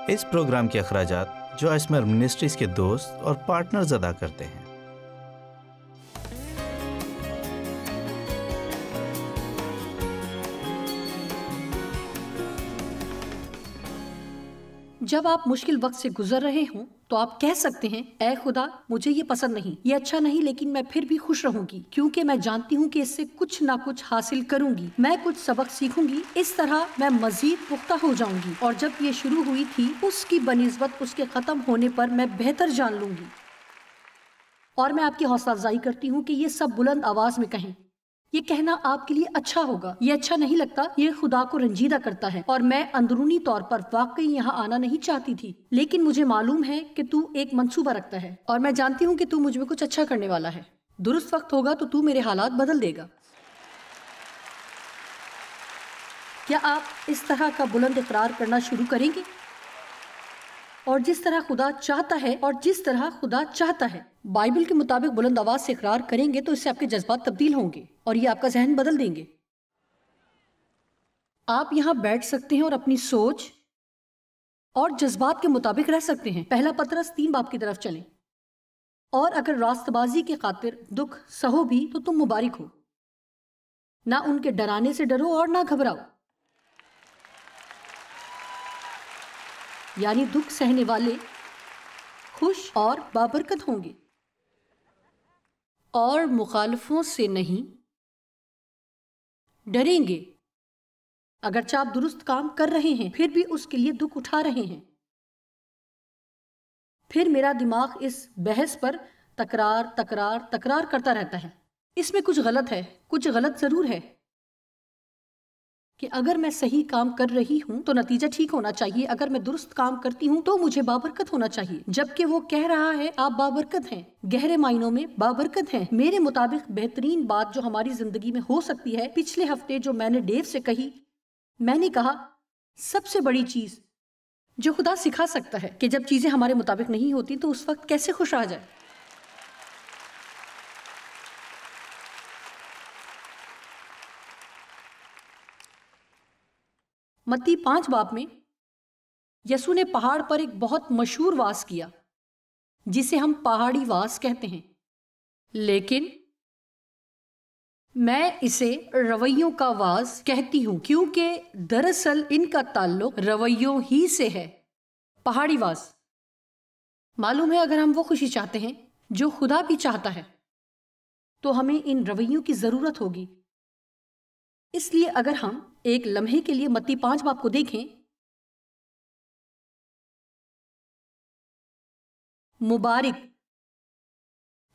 اس programme کے اخراجات جو اسمر منسٹریز کے دوست اور پارٹنرز ادا کرتے ہیں۔ جب آپ مشکل وقت سے گزر رہے ہوں تو آپ کہہ سکتے ہیں، اے خدا مجھے یہ پسند نہیں، یہ اچھا نہیں، لیکن میں پھر بھی خوش رہوں گی کیونکہ میں جانتی ہوں کہ اس سے کچھ نہ کچھ حاصل کروں گی، میں کچھ سبق سیکھوں گی، اس طرح میں مزید پختہ ہو جاؤں گی، اور جب یہ شروع ہوئی تھی اس کی بنسبت اس کے ختم ہونے پر میں بہتر جان لوں گی۔ اور میں آپ کی حوصلہ افزائی کرتی ہوں کہ یہ سب بلند آواز میں کہیں، یہ کہنا آپ کے لیے اچھا ہوگا، یہ اچھا نہیں لگتا، یہ خدا کو رنجیدہ کرتا ہے، اور میں اندرونی طور پر واقعی یہاں آنا نہیں چاہتی تھی، لیکن مجھے معلوم ہے کہ تو ایک منصوبہ رکھتا ہے، اور میں جانتی ہوں کہ تو مجھ میں کچھ اچھا کرنے والا ہے۔ درست وقت ہوگا تو میرے حالات بدل دے گا۔ کیا آپ اس طرح کا بلند اقرار کرنا شروع کریں گے؟ اور جس طرح خدا چاہتا ہے، اور جس طرح خدا چاہتا ہے، بائبل کے مطابق بلند آواز سے اقرار کریں گے تو اس سے آپ کے جذبات تبدیل ہوں گے اور یہ آپ کا ذہن بدل دیں گے۔ آپ یہاں بیٹھ سکتے ہیں اور اپنی سوچ اور جذبات کے مطابق رہ سکتے ہیں۔ پہلا پطرس 3 باب کی طرف چلیں۔ اور اگر راست بازی کے خاطر دکھ سہو بھی تو تم مبارک ہو، نہ ان کے ڈرانے سے ڈرو اور نہ گھبراؤ، یعنی دکھ سہنے والے خوش اور بابرکت ہوں گے، اور مخالفوں سے نہیں ڈریں گے۔ اگرچہ آپ درست کام کر رہے ہیں پھر بھی اس کے لیے دکھ اٹھا رہے ہیں۔ پھر میرا دماغ اس بحث پر تکرار کرتا رہتا ہے، اس میں کچھ غلط ہے، کچھ غلط ضرور ہے کہ اگر میں صحیح کام کر رہی ہوں تو نتیجہ ٹھیک ہونا چاہیے، اگر میں درست کام کرتی ہوں تو مجھے بابرکت ہونا چاہیے، جبکہ وہ کہہ رہا ہے آپ بابرکت ہیں، گہرے معنوں میں بابرکت ہیں۔ میرے مطابق بہترین بات جو ہماری زندگی میں ہو سکتی ہے، پچھلے ہفتے جو میں نے ڈیو سے کہی، میں نے کہا سب سے بڑی چیز جو خدا سکھا سکتا ہے کہ جب چیزیں ہمارے مطابق نہیں ہوتی تو اس وقت کیسے خوش رہا جائے۔ متی 5 باب میں یسوع نے پہاڑ پر ایک بہت مشہور واز کیا جسے ہم پہاڑی واز کہتے ہیں، لیکن میں اسے رویوں کا واز کہتی ہوں کیونکہ دراصل ان کا تعلق رویوں ہی سے ہے۔ پہاڑی واز معلوم ہے، اگر ہم وہ خوشی چاہتے ہیں جو خدا بھی چاہتا ہے تو ہمیں ان رویوں کی ضرورت ہوگی۔ اس لیے اگر ہم ایک لمحے کے لیے متی 5 باب کو دیکھیں، مبارک،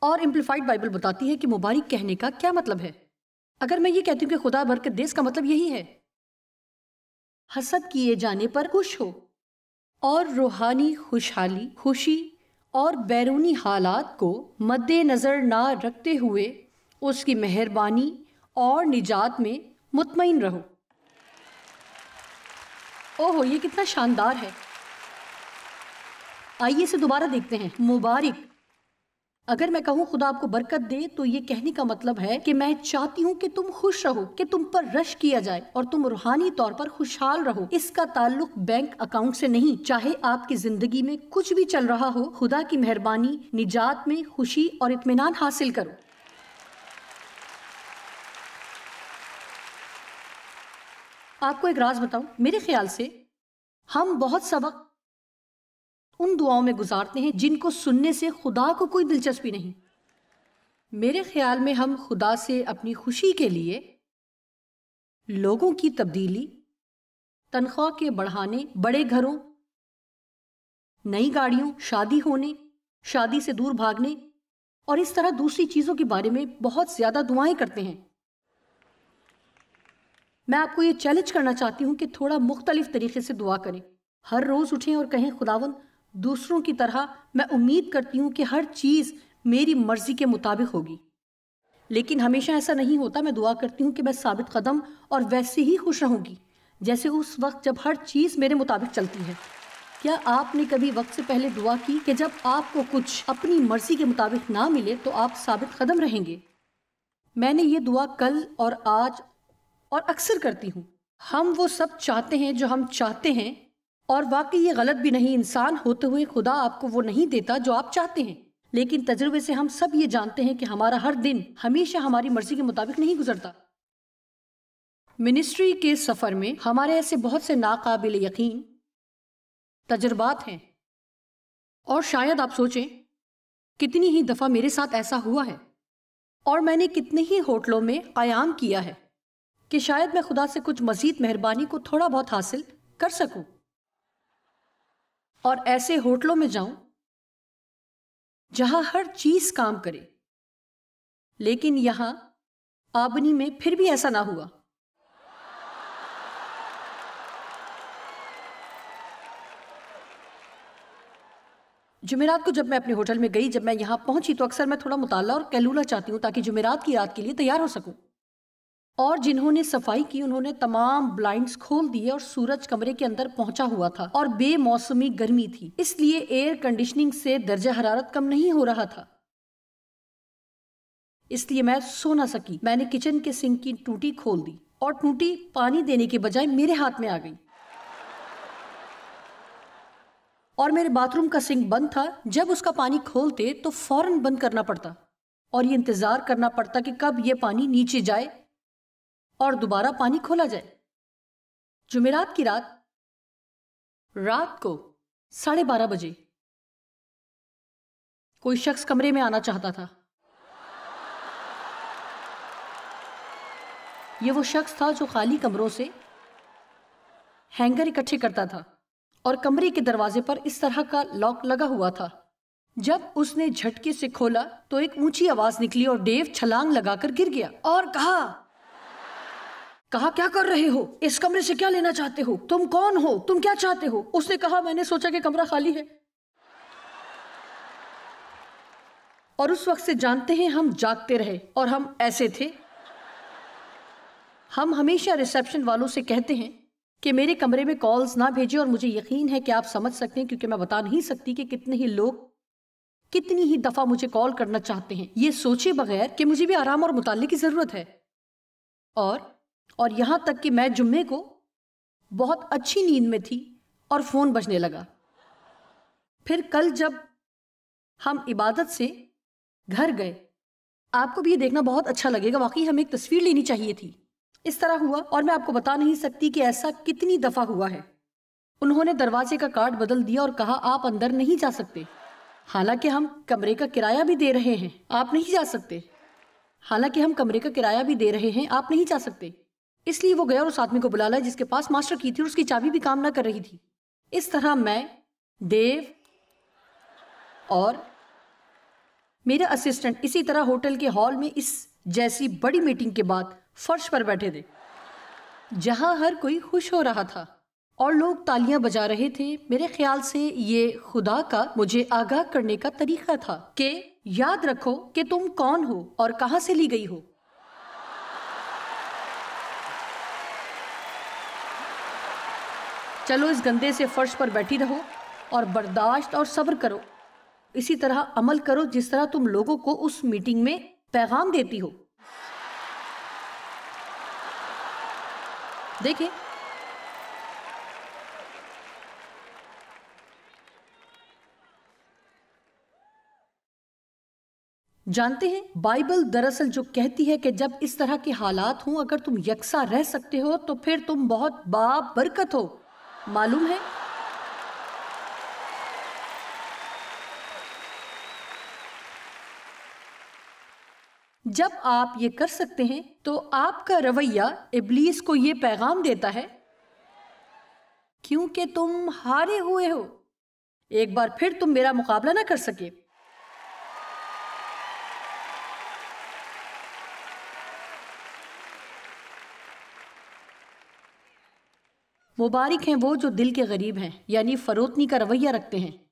اور امپلیفائڈ بائبل بتاتی ہے کہ مبارک کہنے کا کیا مطلب ہے۔ اگر میں یہ کہتی ہوں کہ خدا برکت دے، اس کا مطلب یہی ہے حسد کیے جانے پر خوش ہو، اور روحانی خوشحالی، خوشی اور بیرونی حالات کو مد نظر نہ رکھتے ہوئے اس کی مہربانی اور نجات میں مطمئن رہو۔ اوہو، یہ کتنا شاندار ہے۔ آئیے اسے دوبارہ دیکھتے ہیں۔ مبارک، اگر میں کہوں خدا آپ کو برکت دے تو یہ کہنے کا مطلب ہے کہ میں چاہتی ہوں کہ تم خوش رہو، کہ تم پر رشک کیا جائے اور تم روحانی طور پر خوشحال رہو۔ اس کا تعلق بینک اکاؤنٹ سے نہیں، چاہے آپ کی زندگی میں کچھ بھی چل رہا ہو، خدا کی مہربانی، نجات میں خوشی اور اطمینان حاصل کرو۔ آپ کو ایک راز بتاؤں، میرے خیال سے ہم بہت سا وقت ان دعاؤں میں گزارتے ہیں جن کو سننے سے خدا کو کوئی دلچسپی نہیں۔ میرے خیال میں ہم خدا سے اپنی خوشی کے لیے لوگوں کی تبدیلی، تنخواہ کے بڑھانے، بڑے گھروں، نئی گاڑیوں، شادی ہونے، شادی سے دور بھاگنے اور اس طرح دوسری چیزوں کے بارے میں بہت زیادہ دعائیں کرتے ہیں۔ میں آپ کو یہ چیلنج کرنا چاہتی ہوں کہ تھوڑا مختلف طریقے سے دعا کریں۔ ہر روز اٹھیں اور کہیں خداوند، دوسروں کی طرح میں امید کرتی ہوں کہ ہر چیز میری مرضی کے مطابق ہوگی، لیکن ہمیشہ ایسا نہیں ہوتا۔ میں دعا کرتی ہوں کہ میں ثابت قدم اور ویسے ہی خوش رہوں گی جیسے اس وقت جب ہر چیز میرے مطابق چلتی ہے۔ کیا آپ نے کبھی وقت سے پہلے دعا کی کہ جب آپ کو کچھ اپنی مرضی کے مطابق نہ ملے تو آپ ثابت قدم رہیں گے؟ میں نے یہ دعا کل اور آج اور اکثر کرتی ہوں۔ ہم وہ سب چاہتے ہیں جو ہم چاہتے ہیں اور واقعی یہ غلط بھی نہیں، انسان ہوتے ہوئے خدا آپ کو وہ نہیں دیتا جو آپ چاہتے ہیں، لیکن تجربے سے ہم سب یہ جانتے ہیں کہ ہمارا ہر دن ہمیشہ ہماری مرضی کے مطابق نہیں گزرتا۔ منسٹری کے سفر میں ہمارے ایسے بہت سے ناقابل یقین تجربات ہیں، اور شاید آپ سوچیں کتنی ہی دفعہ میرے ساتھ ایسا ہوا ہے، اور میں نے کتنے ہی ہوٹلوں میں قیام کیا ہے کہ شاید میں خدا سے کچھ مزید مہربانی کو تھوڑا بہت حاصل کر سکوں، اور ایسے ہوٹلوں میں جاؤں جہاں ہر چیز کام کرے، لیکن یہاں آبنی میں پھر بھی ایسا نہ ہوا۔ جمعرات کو جب میں اپنے ہوٹل میں گئی، جب میں یہاں پہنچی تو اکثر میں تھوڑا مطالعہ اور قیلولہ چاہتی ہوں تاکہ جمعرات کی رات کے لیے تیار ہو سکوں، اور جنہوں نے صفائی کی انہوں نے تمام بلائنڈز کھول دیے، اور سورج کمرے کے اندر پہنچا ہوا تھا اور بے موسمی گرمی تھی، اس لیے ایئر کنڈیشننگ سے درجہ حرارت کم نہیں ہو رہا تھا، اس لیے میں سو نہ سکی۔ میں نے کچن کے سنک کی ٹوٹی کھول دی اور ٹوٹی پانی دینے کے بجائے میرے ہاتھ میں آ گئی، اور میرے باتھ روم کا سنک بند تھا۔ جب اس کا پانی کھولتے تو فوراً بند کرنا پڑتا اور یہ انتظار کرنا پڑتا کہ کب یہ پانی نیچے جائے اور دوبارہ پانی کھولا جائے۔ جمعرات کی رات کو 12:30 بجے کوئی شخص کمرے میں آنا چاہتا تھا۔ یہ وہ شخص تھا جو خالی کمروں سے ہینگر اکٹھے کرتا تھا، اور کمرے کے دروازے پر اس طرح کا لاک لگا ہوا تھا۔ جب اس نے جھٹکے سے کھولا تو ایک اونچی آواز نکلی اور ڈیو چھلانگ لگا کر گر گیا اور کہا کیا کر رہے ہو؟ اس کمرے سے کیا لینا چاہتے ہو؟ تم کون ہو؟ تم کیا چاہتے ہو؟ اس نے کہا میں نے سوچا کہ کمرہ خالی ہے، اور اس وقت سے جانتے ہیں ہم جاگتے رہے، اور ہم ایسے تھے۔ ہم ہمیشہ ریسیپشن والوں سے کہتے ہیں کہ میرے کمرے میں کالز نہ بھیجیں، اور مجھے یقین ہے کہ آپ سمجھ سکتے ہیں کیونکہ میں بتا نہیں سکتی کہ کتنے ہی لوگ کتنی ہی دفعہ مجھے کال کرنا چاہتے ہیں یہ سوچے بغیر کہ مجھے بھی آرام اور مطالعے کی ضرورت ہے، اور یہاں تک کہ میں جمعے کو بہت اچھی نیند میں تھی اور فون بجنے لگا۔ پھر کل جب ہم عبادت سے گھر گئے، آپ کو بھی یہ دیکھنا بہت اچھا لگے گا، واقعی ہمیں ایک تصویر لینی چاہیے تھی۔ اس طرح ہوا، اور میں آپ کو بتا نہیں سکتی کہ ایسا کتنی دفعہ ہوا ہے۔ انہوں نے دروازے کا کارڈ بدل دیا اور کہا آپ اندر نہیں جا سکتے، حالانکہ ہم کمرے کا کرایہ بھی دے رہے ہیں، آپ نہیں جا سکتے، حالانکہ ہم کمرے کا کرایہ بھی دے رہے ہیں، آپ نہیں جا سکتے۔ اس لیے وہ گیا اور اس آدمی کو بلا لایا جس کے پاس ماسٹر کی تھی اور اس کی چابی بھی کام نہ کر رہی تھی۔ اس طرح میں، ڈیو اور میرا اسسٹنٹ اسی طرح ہوٹل کے ہال میں اس جیسی بڑی میٹنگ کے بعد فرش پر بیٹھے تھے جہاں ہر کوئی خوش ہو رہا تھا اور لوگ تالیاں بجا رہے تھے۔ میرے خیال سے یہ خدا کا مجھے آگاہ کرنے کا طریقہ تھا کہ یاد رکھو کہ تم کون ہو اور کہاں سے لی گئی ہو۔ چلو اس گندے سے فرش پر بیٹھی رہو اور برداشت اور صبر کرو، اسی طرح عمل کرو جس طرح تم لوگوں کو اس میٹنگ میں پیغام دیتی ہو۔ دیکھیں، جانتے ہیں بائبل دراصل جو کہتی ہے کہ جب اس طرح کے حالات ہوں اگر تم یکساں رہ سکتے ہو تو پھر تم بہت بابرکت ہو، معلوم ہے؟ جب آپ یہ کر سکتے ہیں تو آپ کا رویہ ابلیس کو یہ پیغام دیتا ہے کیونکہ تم ہارے ہوئے ہو، ایک بار پھر تم میرا مقابلہ نہ کر سکے۔ مبارک ہیں وہ جو دل کے غریب ہیں، یعنی فروتنی کا رویہ رکھتے ہیں۔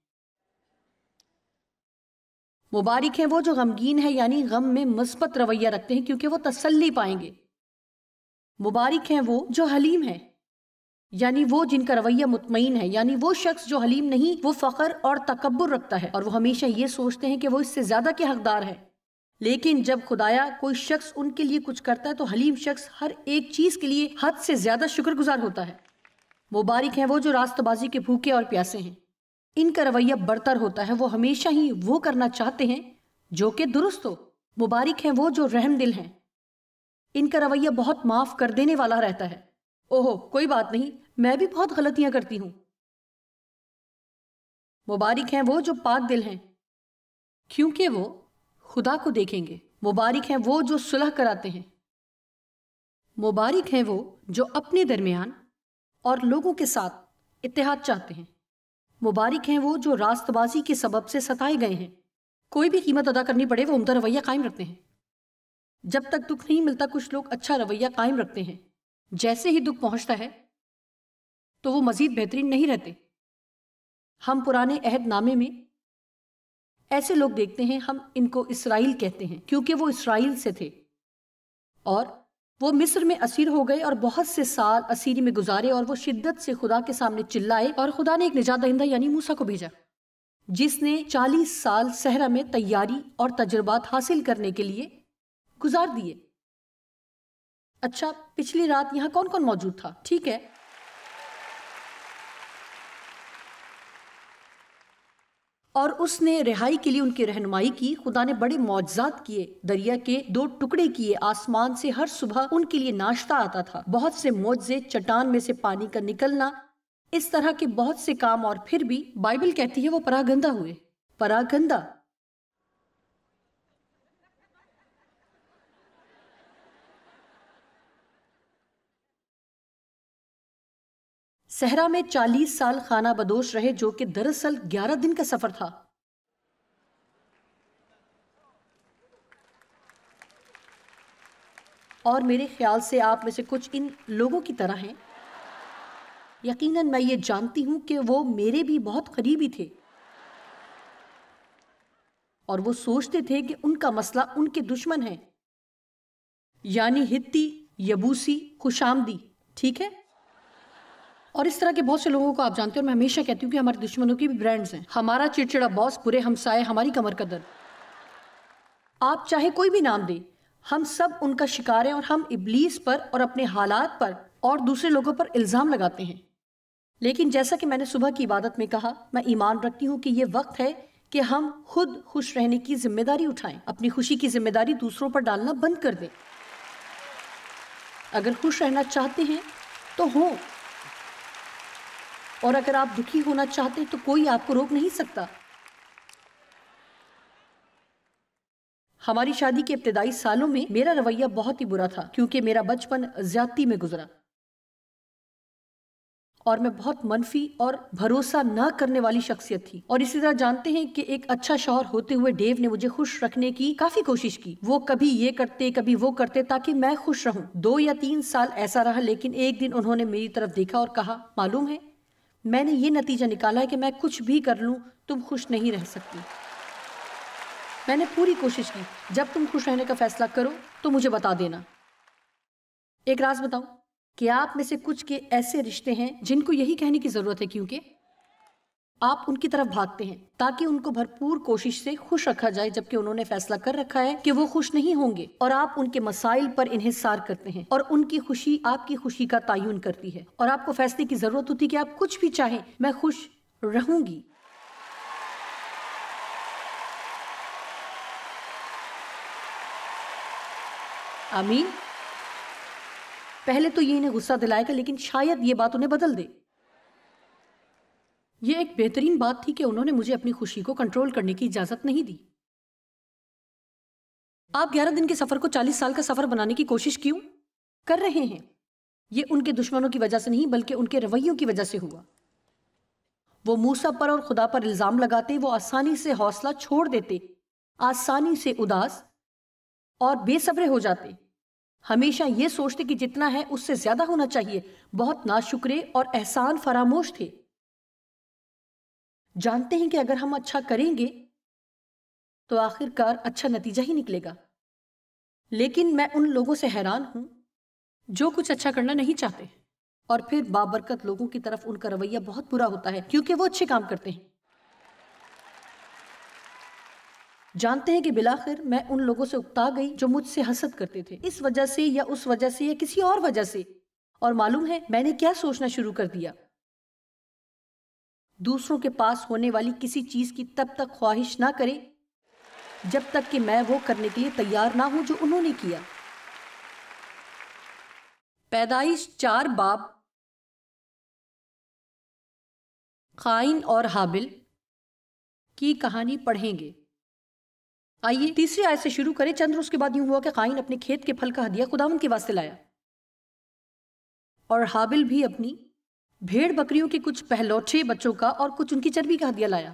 مبارک ہیں وہ جو غمگین ہیں، یعنی غم میں مثبت رویہ رکھتے ہیں کیونکہ وہ تسلی پائیں گے۔ مبارک ہیں وہ جو حلیم ہیں، یعنی وہ جن کا رویہ مطمئن ہے، یعنی وہ شخص جو حلیم نہیں، وہ فخر اور تکبر رکھتا ہے اور وہ ہمیشہ یہ سوچتے ہیں کہ وہ اس سے زیادہ کے حقدار ہے۔ لیکن جب خدایا کوئی شخص ان کے لیے کچھ کرتا ہے تو حلیم شخص ہر ایک چیز کے لیے حد سے زیادہ شکر گزار ہوتا ہے۔ مبارک ہیں وہ جو راست بازی کے بھوکے اور پیاسے ہیں، ان کا رویہ برتر ہوتا ہے، وہ ہمیشہ ہی وہ کرنا چاہتے ہیں جو کہ درست ہو۔ مبارک ہیں وہ جو رحم دل ہیں، ان کا رویہ بہت معاف کر دینے والا رہتا ہے۔ اوہو کوئی بات نہیں، میں بھی بہت غلطیاں کرتی ہوں۔ مبارک ہیں وہ جو پاک دل ہیں، کیونکہ وہ خدا کو دیکھیں گے۔ مبارک ہیں وہ جو صلح کراتے ہیں، مبارک ہیں وہ جو اپنے درمیان اور لوگوں کے ساتھ اتحاد چاہتے ہیں۔ مبارک ہیں وہ جو راست بازی کے سبب سے ستائے گئے ہیں، کوئی بھی قیمت ادا کرنی پڑے وہ عمدہ رویہ قائم رکھتے ہیں۔ جب تک دکھ نہیں ملتا کچھ لوگ اچھا رویہ قائم رکھتے ہیں، جیسے ہی دکھ پہنچتا ہے تو وہ مزید بہترین نہیں رہتے۔ ہم پرانے عہد نامے میں ایسے لوگ دیکھتے ہیں، ہم ان کو اسرائیل کہتے ہیں کیونکہ وہ اسرائیل سے تھے، اور وہ مصر میں اسیر ہو گئے اور بہت سے سال اسیری میں گزارے، اور وہ شدت سے خدا کے سامنے چلائے، اور خدا نے ایک نجات دہندہ یعنی موسیٰ کو بھیجا، جس نے 40 سال صحرا میں تیاری اور تجربات حاصل کرنے کے لیے گزار دیے۔ اچھا، پچھلی رات یہاں کون کون موجود تھا؟ ٹھیک ہے، اور اس نے رہائی کے لیے ان کی رہنمائی کی۔ خدا نے بڑے معجزات کیے، دریا کے 2 ٹکڑے کیے، آسمان سے ہر صبح ان کے لیے ناشتہ آتا تھا، بہت سے معجزے، چٹان میں سے پانی کا نکلنا، اس طرح کے بہت سے کام، اور پھر بھی بائبل کہتی ہے وہ پراگندہ ہوئے۔ پراگندہ صحرا میں 40 سال خانہ بدوش رہے، جو کہ دراصل 11 دن کا سفر تھا۔ اور میرے خیال سے آپ میں سے کچھ ان لوگوں کی طرح ہیں۔ یقیناً میں یہ جانتی ہوں کہ وہ میرے بھی بہت قریبی تھے، اور وہ سوچتے تھے کہ ان کا مسئلہ ان کے دشمن ہے، یعنی ہتی، یبوسی، خوشامدی، ٹھیک ہے؟ اور اس طرح کے بہت سے لوگوں کو آپ جانتے ہیں، اور میں ہمیشہ کہتی ہوں کہ ہمارے دشمنوں کی بھی برانڈز ہیں۔ ہمارا چڑچڑا باس، برے ہمسائے، ہماری کمر کا درد، آپ چاہے کوئی بھی نام دیں، ہم سب ان کا شکار ہیں، اور ہم ابلیس پر اور اپنے حالات پر اور دوسرے لوگوں پر الزام لگاتے ہیں۔ لیکن جیسا کہ میں نے صبح کی عبادت میں کہا، میں ایمان رکھتی ہوں کہ یہ وقت ہے کہ ہم خود خوش رہنے کی ذمہ داری اٹھائیں، اپنی خوشی کی ذمہ داری دوسروں پر ڈالنا بند کر دیں۔ اگر خوش رہنا چاہتے ہیں تو ہوں، اور اگر آپ دکھی ہونا چاہتے ہیں تو کوئی آپ کو روک نہیں سکتا۔ ہماری شادی کے ابتدائی سالوں میں میرا رویہ بہت ہی برا تھا، کیونکہ میرا بچپن زیادتی میں گزرا، اور میں بہت منفی اور بھروسہ نہ کرنے والی شخصیت تھی۔ اور اسی طرح جانتے ہیں کہ ایک اچھا شوہر ہوتے ہوئے ڈیو نے مجھے خوش رکھنے کی کافی کوشش کی، وہ کبھی یہ کرتے کبھی وہ کرتے تاکہ میں خوش رہوں۔ 2 یا 3 سال ایسا رہا، لیکن ایک دن انہوں نے میری طرف دیکھا اور کہا، معلوم ہے میں نے یہ نتیجہ نکالا ہے کہ میں کچھ بھی کر لوں تم خوش نہیں رہ سکتی۔ میں نے پوری کوشش کی، جب تم خوش رہنے کا فیصلہ کرو تو مجھے بتا دینا۔ ایک راز بتاؤں کہ آپ میں سے کچھ کے ایسے رشتے ہیں جن کو یہی کہنے کی ضرورت ہے، کیونکہ آپ ان کی طرف بھاگتے ہیں تاکہ ان کو بھرپور کوشش سے خوش رکھا جائے، جبکہ انہوں نے فیصلہ کر رکھا ہے کہ وہ خوش نہیں ہوں گے، اور آپ ان کے مسائل پر انحصار کرتے ہیں، اور ان کی خوشی آپ کی خوشی کا تعین کرتی ہے، اور آپ کو فیصلے کی ضرورت ہوتی ہے کہ آپ کچھ بھی چاہیں، میں خوش رہوں گی۔ آمین۔ پہلے تو یہ انہیں غصہ دلائے گا، لیکن شاید یہ بات انہیں بدل دے۔ یہ ایک بہترین بات تھی کہ انہوں نے مجھے اپنی خوشی کو کنٹرول کرنے کی اجازت نہیں دی۔ آپ 11 دن کے سفر کو 40 سال کا سفر بنانے کی کوشش کیوں کر رہے ہیں؟ یہ ان کے دشمنوں کی وجہ سے نہیں، بلکہ ان کے رویوں کی وجہ سے ہوا۔ وہ موسیٰ پر اور خدا پر الزام لگاتے، وہ آسانی سے حوصلہ چھوڑ دیتے، آسانی سے اداس اور بے صبرے ہو جاتے، ہمیشہ یہ سوچتے کہ جتنا ہے اس سے زیادہ ہونا چاہیے، بہت ناشکرے اور احسان فراموش تھے۔ جانتے ہیں کہ اگر ہم اچھا کریں گے تو آخر کار اچھا نتیجہ ہی نکلے گا، لیکن میں ان لوگوں سے حیران ہوں جو کچھ اچھا کرنا نہیں چاہتے، اور پھر بابرکت لوگوں کی طرف ان کا رویہ بہت برا ہوتا ہے کیونکہ وہ اچھے کام کرتے ہیں۔ جانتے ہیں کہ بالآخر میں ان لوگوں سے اکتا گئی جو مجھ سے حسد کرتے تھے، اس وجہ سے یا اس وجہ سے یا کسی اور وجہ سے، اور معلوم ہے میں نے کیا سوچنا شروع کر دیا؟ دوسروں کے پاس ہونے والی کسی چیز کی تب تک خواہش نہ کرے جب تک کہ میں وہ کرنے کے لیے تیار نہ ہوں جو انہوں نے کیا۔ پیدائش 4 باب قائن اور حابل کی کہانی پڑھیں گے۔ آئیے تیسری آیت سے شروع کریں۔ چند روز کے بعد یوں ہوا کہ قائن اپنے کھیت کے پھل کا ہدیہ خداوند کے واسطے لایا، اور حابل بھی اپنی بھیڑ بکریوں کے کچھ پہلوٹے بچوں کا اور کچھ ان کی چربی کا ہدیہ لایا۔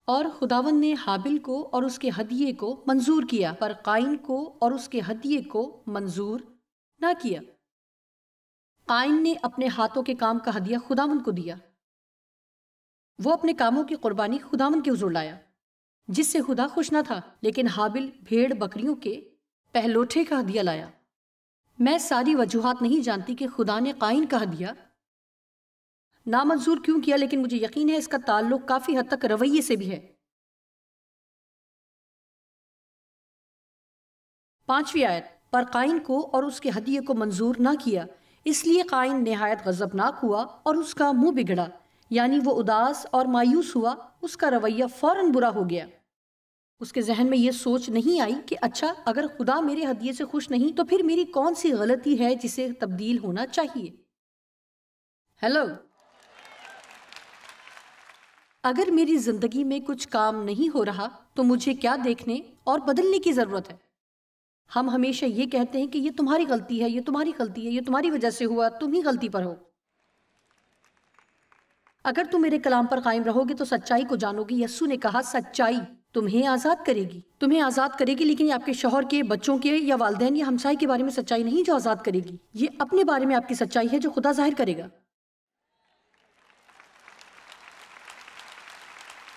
اور خداوند نے حابل کو اور اس کے ہدیے کو منظور کیا، پر قائن کو اور اس کے ہدیے کو منظور نہ کیا۔ قائن نے اپنے ہاتھوں کے کام کا ہدیہ خداوند کو دیا، وہ اپنے کاموں کی قربانی خداوند کے حضور لایا، جس سے خدا خوش نہ تھا، لیکن حابل بھیڑ بکریوں کے پہلوٹے کا ہدیہ لایا۔ میں ساری وجوہات نہیں جانتی کہ خدا نے قائن کا ہدیہ نامنظور کیوں کیا، لیکن مجھے یقین ہے اس کا تعلق کافی حد تک رویے سے بھی ہے۔ 5ویں آیت، پر قائن کو اور اس کے ہدیے کو منظور نہ کیا، اس لیے قائن نہایت غضبناک ہوا اور اس کا منہ بگڑا، یعنی وہ اداس اور مایوس ہوا، اس کا رویہ فوراً برا ہو گیا۔ اس کے ذہن میں یہ سوچ نہیں آئی کہ اچھا اگر خدا میرے ہدیے سے خوش نہیں تو پھر میری کون سی غلطی ہے جسے تبدیل ہونا چاہیے۔ ہیلو، اگر میری زندگی میں کچھ کام نہیں ہو رہا تو مجھے کیا دیکھنے اور بدلنے کی ضرورت ہے؟ ہم ہمیشہ یہ کہتے ہیں کہ یہ تمہاری غلطی ہے، یہ تمہاری غلطی ہے، یہ تمہاری وجہ سے ہوا، تم ہی غلطی پر ہو۔ اگر تم میرے کلام پر قائم رہو گے تو سچائی کو جانو گے۔ یسوع نے کہا سچائی تمہیں آزاد کرے گی، تمہیں آزاد کرے گی، لیکن یہ آپ کے شوہر کے، بچوں کے یا والدین یا ہمسائے کے بارے میں سچائی نہیں جو آزاد کرے گی، یہ اپنے بارے میں آپ کی سچائی ہے جو خدا ظاہر کرے گا۔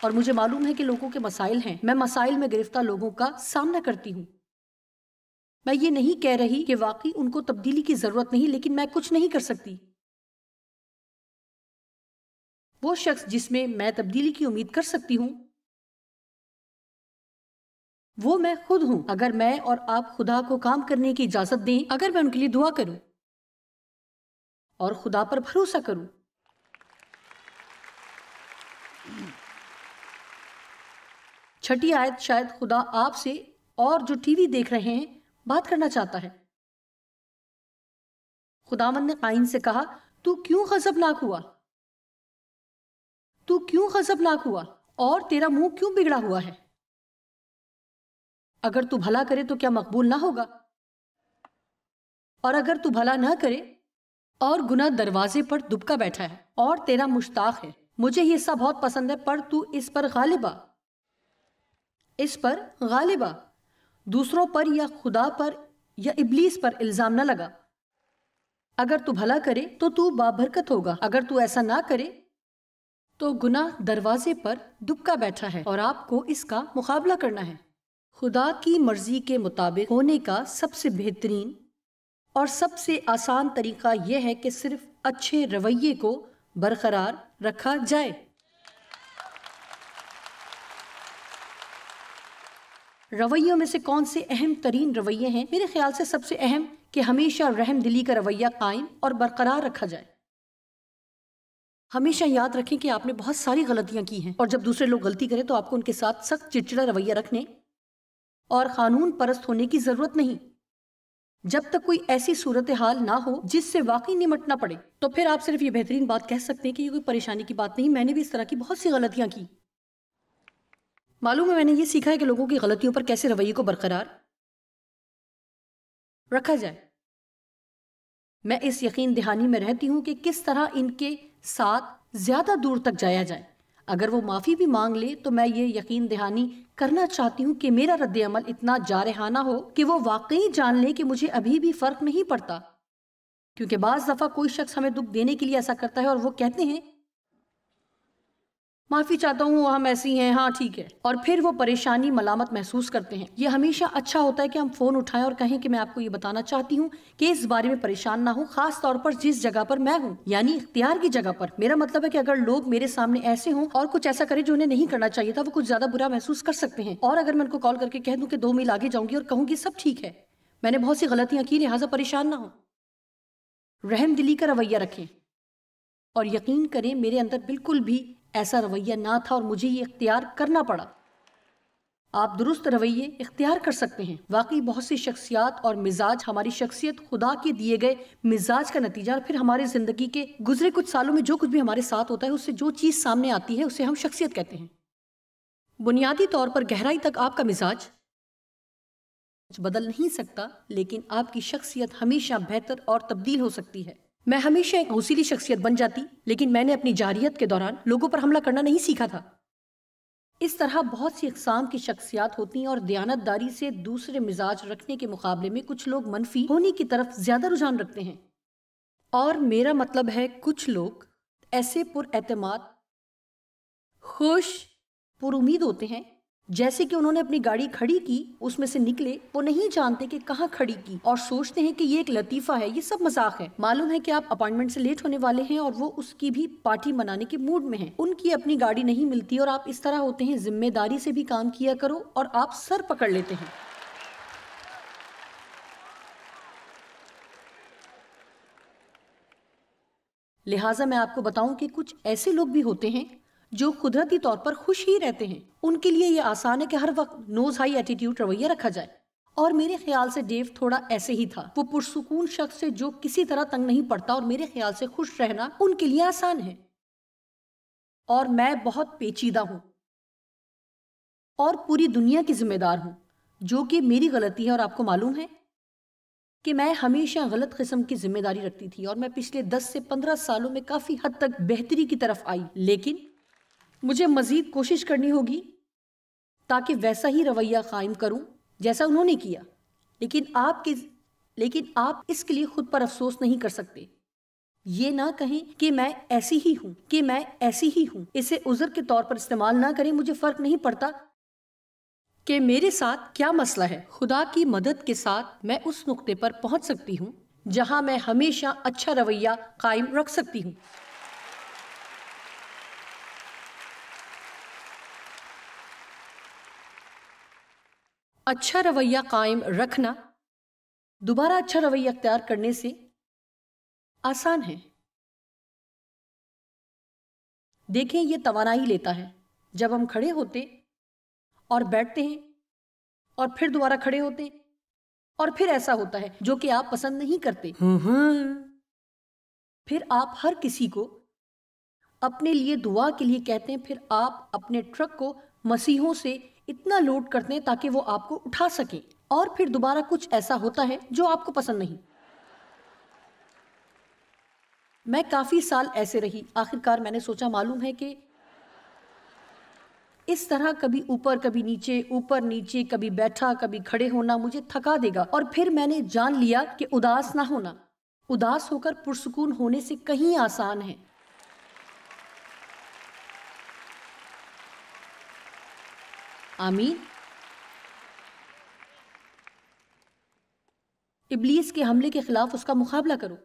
اور مجھے معلوم ہے کہ لوگوں کے مسائل ہیں، میں مسائل میں گرفتار لوگوں کا سامنا کرتی ہوں۔ میں یہ نہیں کہہ رہی کہ واقعی ان کو تبدیلی کی ضرورت نہیں، لیکن میں کچھ نہیں کر سکتی۔ وہ شخص جس میں تبدیلی کی امید کر سکتی ہوں وہ میں خود ہوں، اگر میں اور آپ خدا کو کام کرنے کی اجازت دیں، اگر میں ان کے لیے دعا کروں اور خدا پر بھروسہ کروں۔ چھٹی آیت، شاید خدا آپ سے اور جو ٹی وی دیکھ رہے ہیں بات کرنا چاہتا ہے۔ خداوند نے قائن سے کہا تو کیوں غضبناک ہوا؟ تو کیوں غضبناک ہوا اور تیرا منہ کیوں بگڑا ہوا ہے؟ اگر تو بھلا کرے تو کیا مقبول نہ ہوگا؟ اور اگر تو بھلا نہ کرے اور گناہ دروازے پر دبکا بیٹھا ہے اور تیرا مشتاق ہے، مجھے یہ سب بہت پسند ہے، پر تو اس پر غالب آ، اس پر غالب آ، دوسروں پر یا خدا پر یا ابلیس پر الزام نہ لگا۔ اگر تو بھلا کرے تو بابرکت ہوگا، اگر تو ایسا نہ کرے تو گناہ دروازے پر دبکا بیٹھا ہے اور آپ کو اس کا مقابلہ کرنا ہے۔ خدا کی مرضی کے مطابق ہونے کا سب سے بہترین اور سب سے آسان طریقہ یہ ہے کہ صرف اچھے رویے کو برقرار رکھا جائے۔ رویوں میں سے کون سے اہم ترین رویے ہیں؟ میرے خیال سے سب سے اہم کہ ہمیشہ رحم دلی کا رویہ قائم اور برقرار رکھا جائے۔ ہمیشہ یاد رکھیں کہ آپ نے بہت ساری غلطیاں کی ہیں، اور جب دوسرے لوگ غلطی کریں تو آپ کو ان کے ساتھ سخت چڑچڑا رویہ رکھنے اور قانون پرست ہونے کی ضرورت نہیں۔ جب تک کوئی ایسی صورتحال نہ ہو جس سے واقعی نمٹنا پڑے تو پھر آپ صرف یہ بہترین بات کہہ سکتے ہیں کہ یہ کوئی پریشانی کی بات نہیں، میں نے بھی اس طرح کی بہت سی غلطیاں کی۔ معلوم ہے میں نے یہ سیکھا ہے کہ لوگوں کی غلطیوں پر کیسے رویے کو برقرار رکھا جائے۔ میں اس یقین دہانی میں رہتی ہوں کہ کس طرح ان کے ساتھ زیادہ دور تک جایا جائے۔ اگر وہ معافی بھی مانگ لے تو میں یہ یقین دہانی کرنا چاہتی ہوں کہ میرا رد عمل اتنا جارحانہ ہو کہ وہ واقعی جان لے کہ مجھے ابھی بھی فرق نہیں پڑتا، کیونکہ بعض دفعہ کوئی شخص ہمیں دکھ دینے کے لیے ایسا کرتا ہے اور وہ کہتے ہیں معافی چاہتا ہوں، ہم ایسی ہیں، ہاں ٹھیک ہے، اور پھر وہ پریشانی ملامت محسوس کرتے ہیں۔ یہ ہمیشہ اچھا ہوتا ہے کہ ہم فون اٹھائیں اور کہیں کہ میں آپ کو یہ بتانا چاہتی ہوں کہ اس بارے میں پریشان نہ ہوں، خاص طور پر جس جگہ پر میں ہوں، یعنی اختیار کی جگہ پر۔ میرا مطلب ہے کہ اگر لوگ میرے سامنے ایسے ہوں اور کچھ ایسا کریں جو انہیں نہیں کرنا چاہیے تھا، وہ کچھ زیادہ برا محسوس کر سکتے ہیں۔ اور اگر میں ان کو کال کر کے کہہ دوں کہ 2 میل آگے جاؤں گی اور کہوں گی سب ٹھیک ہے، میں نے بہت سی غلطیاں کی، لہٰذا پریشان نہ ہوں۔ رحم دلی کا رویہ رکھیں اور یقین کریں میرے اندر بالکل بھی ایسا رویہ نہ تھا اور مجھے یہ اختیار کرنا پڑا۔ آپ درست رویے اختیار کر سکتے ہیں۔ واقعی بہت سی شخصیات اور مزاج ہماری شخصیت خدا کے دیے گئے مزاج کا نتیجہ، اور پھر ہمارے زندگی کے گزرے کچھ سالوں میں جو کچھ بھی ہمارے ساتھ ہوتا ہے اس سے جو چیز سامنے آتی ہے اسے ہم شخصیت کہتے ہیں۔ بنیادی طور پر گہرائی تک آپ کا مزاج بدل نہیں سکتا، لیکن آپ کی شخصیت ہمیشہ بہتر اور تبدیل ہو سکتی ہے۔ میں ہمیشہ ایک غصیلی شخصیت بن جاتی، لیکن میں نے اپنی جارحیت کے دوران لوگوں پر حملہ کرنا نہیں سیکھا تھا۔ اس طرح بہت سی اقسام کی شخصیات ہوتی ہیں، اور دیانت داری سے دوسرے مزاج رکھنے کے مقابلے میں کچھ لوگ منفی ہونے کی طرف زیادہ رجحان رکھتے ہیں، اور میرا مطلب ہے کچھ لوگ ایسے پر اعتماد، خوش، پر امید ہوتے ہیں جیسے کہ انہوں نے اپنی گاڑی کھڑی کی، اس میں سے نکلے، وہ نہیں جانتے کہ کہاں کھڑی کی، اور سوچتے ہیں کہ یہ ایک لطیفہ ہے، یہ سب مذاق ہے۔ معلوم ہے کہ آپ اپائنٹمنٹ سے لیٹ ہونے والے ہیں اور وہ اس کی بھی پارٹی منانے کے موڈ میں ہیں۔ ان کی اپنی گاڑی نہیں ملتی اور آپ اس طرح ہوتے ہیں ذمہ داری سے بھی کام کیا کرو، اور آپ سر پکڑ لیتے ہیں۔ لہٰذا میں آپ کو بتاؤں کہ کچھ ایسے لوگ بھی ہوتے ہیں جو قدرتی طور پر خوش ہی رہتے ہیں۔ ان کے لیے یہ آسان ہے کہ ہر وقت نوز ہائی ایٹیٹیوڈ رویہ رکھا جائے، اور میرے خیال سے ڈیو تھوڑا ایسے ہی تھا۔ وہ پرسکون شخص ہے جو کسی طرح تنگ نہیں پڑتا، اور میرے خیال سے خوش رہنا ان کے لیے آسان ہے۔ اور میں بہت پیچیدہ ہوں اور پوری دنیا کی ذمہ دار ہوں، جو کہ میری غلطی ہے، اور آپ کو معلوم ہے کہ میں ہمیشہ غلط قسم کی ذمہ داری رکھتی تھی، اور میں پچھلے 10 سے 15 سالوں میں کافی حد تک بہتری کی طرف آئی، لیکن مجھے مزید کوشش کرنی ہوگی تاکہ ویسا ہی رویہ قائم کروں جیسا انہوں نے کیا، لیکن آپ اس کے لیے خود پر افسوس نہیں کر سکتے۔ یہ نہ کہیں کہ میں ایسی ہی ہوں، اسے عذر کے طور پر استعمال نہ کریں۔ مجھے فرق نہیں پڑتا کہ میرے ساتھ کیا مسئلہ ہے، خدا کی مدد کے ساتھ میں اس نقطے پر پہنچ سکتی ہوں جہاں میں ہمیشہ اچھا رویہ قائم رکھ سکتی ہوں۔ اچھا رویہ قائم رکھنا دوبارہ اچھا رویہ اختیار کرنے سے آسان ہے۔ دیکھیں، یہ توانائی لیتا ہے۔ جب ہم کھڑے ہوتے اور بیٹھتے ہیں اور پھر دوبارہ کھڑے ہوتے ہیں، اور پھر ایسا ہوتا ہے جو کہ آپ پسند نہیں کرتے، پھر آپ ہر کسی کو اپنے لیے دعا کے لیے کہتے ہیں، پھر آپ اپنے ٹرک کو مسیحوں سے اتنا لوڈ کرتے ہیں تاکہ وہ آپ کو اٹھا سکیں، اور پھر دوبارہ کچھ ایسا ہوتا ہے جو آپ کو پسند نہیں۔ میں کافی سال ایسے رہی۔ آخرکار میں نے سوچا معلوم ہے کہ اس طرح کبھی اوپر کبھی نیچے، اوپر نیچے، کبھی بیٹھا کبھی کھڑے ہونا مجھے تھکا دے گا، اور پھر میں نے جان لیا کہ اداس نہ ہونا اداس ہو کر پرسکون ہونے سے کہیں آسان ہے۔ آمین۔ ابلیس کے حملے کے خلاف اس کا مقابلہ کرو۔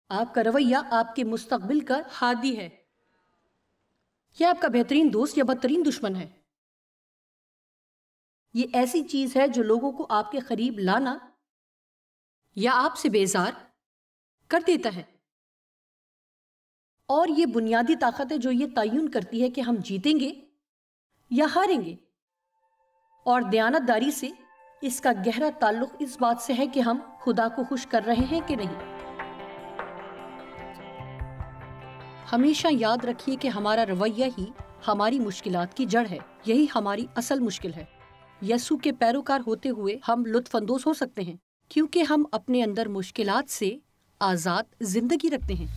آپ کا رویہ آپ کے مستقبل کا ہادی ہے، یا آپ کا بہترین دوست یا بدترین دشمن ہے۔ یہ ایسی چیز ہے جو لوگوں کو آپ کے قریب لانا یا آپ سے بیزار کر دیتا ہے، اور یہ بنیادی طاقت ہے جو یہ تعین کرتی ہے کہ ہم جیتیں گے یا ہاریں گے، اور دیانت داری سے اس کا گہرا تعلق اس بات سے ہے کہ ہم خدا کو خوش کر رہے ہیں کہ نہیں۔ ہمیشہ یاد رکھیے کہ ہمارا رویہ ہی ہماری مشکلات کی جڑ ہے، یہی ہماری اصل مشکل ہے۔ یسوع کے پیروکار ہوتے ہوئے ہم لطف اندوز ہو سکتے ہیں کیونکہ ہم اپنے اندر مشکلات سے آزاد زندگی رکھتے ہیں۔